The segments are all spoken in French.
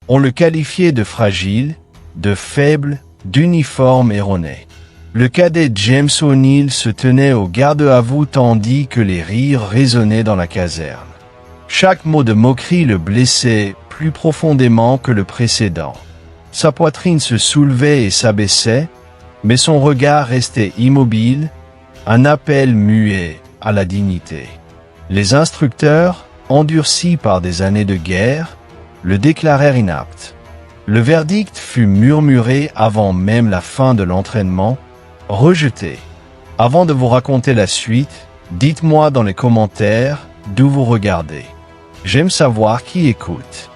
On le qualifiait de fragile, de faible, d'uniforme erroné. Le cadet James O'Neill se tenait au garde-à-vous tandis que les rires résonnaient dans la caserne. Chaque mot de moquerie le blessait plus profondément que le précédent. Sa poitrine se soulevait et s'abaissait, mais son regard restait immobile, un appel muet à la dignité. Les instructeurs, endurcis par des années de guerre, le déclarèrent inapte. Le verdict fut murmuré avant même la fin de l'entraînement, rejeté. Avant de vous raconter la suite, dites-moi dans les commentaires d'où vous regardez. J'aime savoir qui écoute.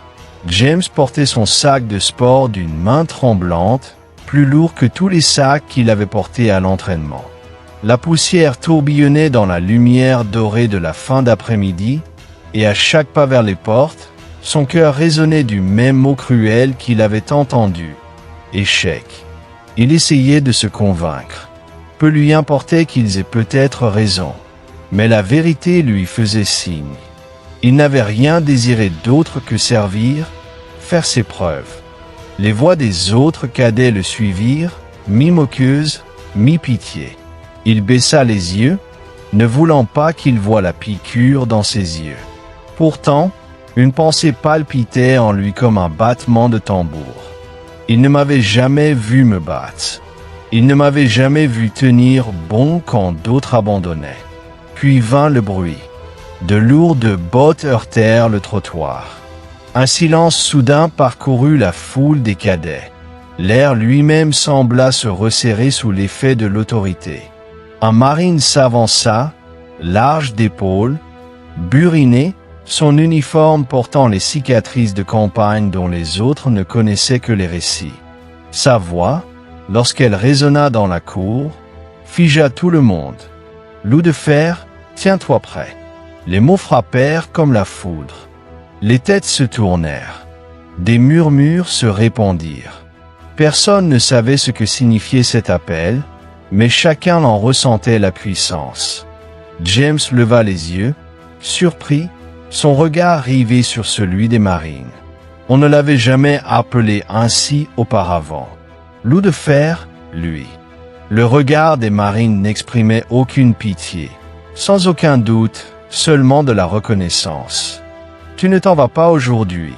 James portait son sac de sport d'une main tremblante, plus lourd que tous les sacs qu'il avait portés à l'entraînement. La poussière tourbillonnait dans la lumière dorée de la fin d'après-midi, et à chaque pas vers les portes, son cœur résonnait du même mot cruel qu'il avait entendu. Échec. Il essayait de se convaincre. Peu lui importait qu'ils aient peut-être raison. Mais la vérité lui faisait signe. Il n'avait rien désiré d'autre que servir, faire ses preuves. Les voix des autres cadets le suivirent, mi-moqueuses, mi-pitié. Il baissa les yeux, ne voulant pas qu'il voie la piqûre dans ses yeux. Pourtant, une pensée palpitait en lui comme un battement de tambour. Il ne m'avait jamais vu me battre. Il ne m'avait jamais vu tenir bon quand d'autres abandonnaient. Puis vint le bruit. De lourdes bottes heurtèrent le trottoir. Un silence soudain parcourut la foule des cadets. L'air lui-même sembla se resserrer sous l'effet de l'autorité. Un marine s'avança, large d'épaules, buriné, son uniforme portant les cicatrices de campagne dont les autres ne connaissaient que les récits. Sa voix, lorsqu'elle résonna dans la cour, figea tout le monde. « Loup de fer, tiens-toi prêt. » Les mots frappèrent comme la foudre. Les têtes se tournèrent. Des murmures se répandirent. Personne ne savait ce que signifiait cet appel, mais chacun en ressentait la puissance. James leva les yeux, surpris, son regard rivé sur celui des marines. On ne l'avait jamais appelé ainsi auparavant. Loup de fer, lui. Le regard des marines n'exprimait aucune pitié, sans aucun doute, seulement de la reconnaissance. « Tu ne t'en vas pas aujourd'hui,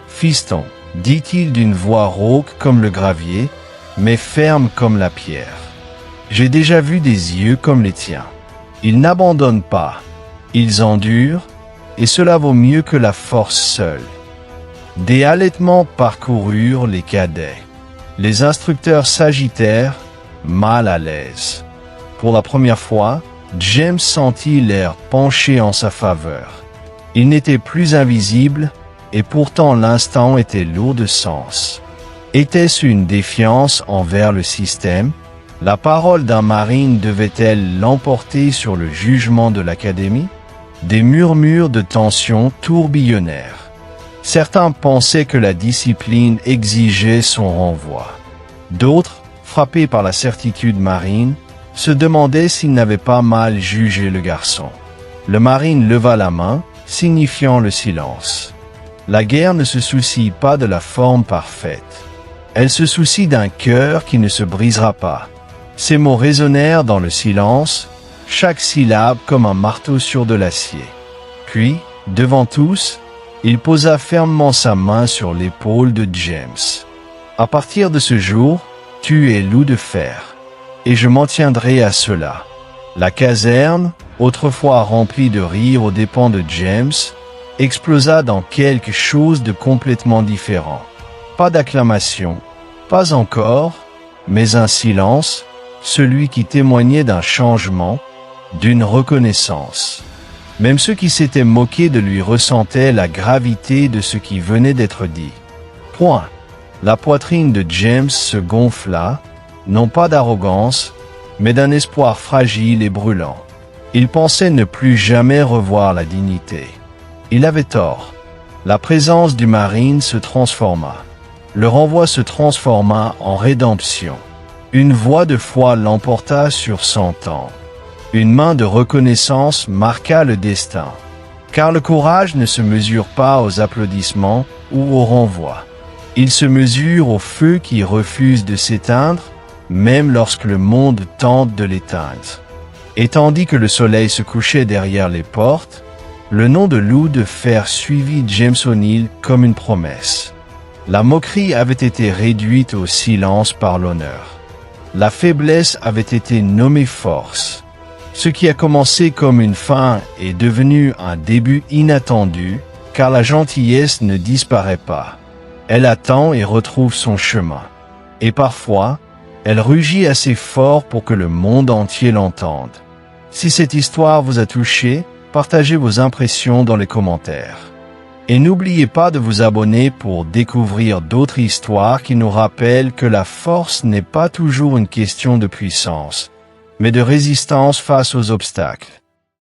fiston, » dit-il d'une voix rauque comme le gravier, mais ferme comme la pierre. « J'ai déjà vu des yeux comme les tiens. Ils n'abandonnent pas, ils endurent, et cela vaut mieux que la force seule. » Des halètements parcoururent les cadets. Les instructeurs s'agitèrent, mal à l'aise. Pour la première fois, James sentit l'air pencher en sa faveur. Il n'était plus invisible, et pourtant l'instant était lourd de sens. Était-ce une défiance envers le système? La parole d'un marine devait-elle l'emporter sur le jugement de l'Académie? Des murmures de tension tourbillonnèrent. Certains pensaient que la discipline exigeait son renvoi. D'autres, frappés par la certitude marine, se demandaient s'il n'avait pas mal jugé le garçon. Le marine leva la main, signifiant le silence. La guerre ne se soucie pas de la forme parfaite. Elle se soucie d'un cœur qui ne se brisera pas. Ces mots résonnèrent dans le silence, chaque syllabe comme un marteau sur de l'acier. Puis, devant tous, il posa fermement sa main sur l'épaule de James. « À partir de ce jour, tu es loup de fer. Et je m'en tiendrai à cela. » La caserne, autrefois remplie de rires aux dépens de James, explosa dans quelque chose de complètement différent. Pas d'acclamation, pas encore, mais un silence, celui qui témoignait d'un changement, d'une reconnaissance. Même ceux qui s'étaient moqués de lui ressentaient la gravité de ce qui venait d'être dit. Point. La poitrine de James se gonfla, non pas d'arrogance, mais d'un espoir fragile et brûlant. Il pensait ne plus jamais revoir la dignité. Il avait tort. La présence du marine se transforma. Le renvoi se transforma en rédemption. Une voix de foi l'emporta sur 100 ans. Une main de reconnaissance marqua le destin. Car le courage ne se mesure pas aux applaudissements ou au renvoi. Il se mesure au feu qui refuse de s'éteindre, même lorsque le monde tente de l'éteindre. Et tandis que le soleil se couchait derrière les portes, le nom de loup de fer suivit James O'Neill comme une promesse. La moquerie avait été réduite au silence par l'honneur. La faiblesse avait été nommée force. Ce qui a commencé comme une fin est devenu un début inattendu, car la gentillesse ne disparaît pas. Elle attend et retrouve son chemin. Et parfois, elle rugit assez fort pour que le monde entier l'entende. Si cette histoire vous a touché, partagez vos impressions dans les commentaires. Et n'oubliez pas de vous abonner pour découvrir d'autres histoires qui nous rappellent que la force n'est pas toujours une question de puissance, mais de résistance face aux obstacles.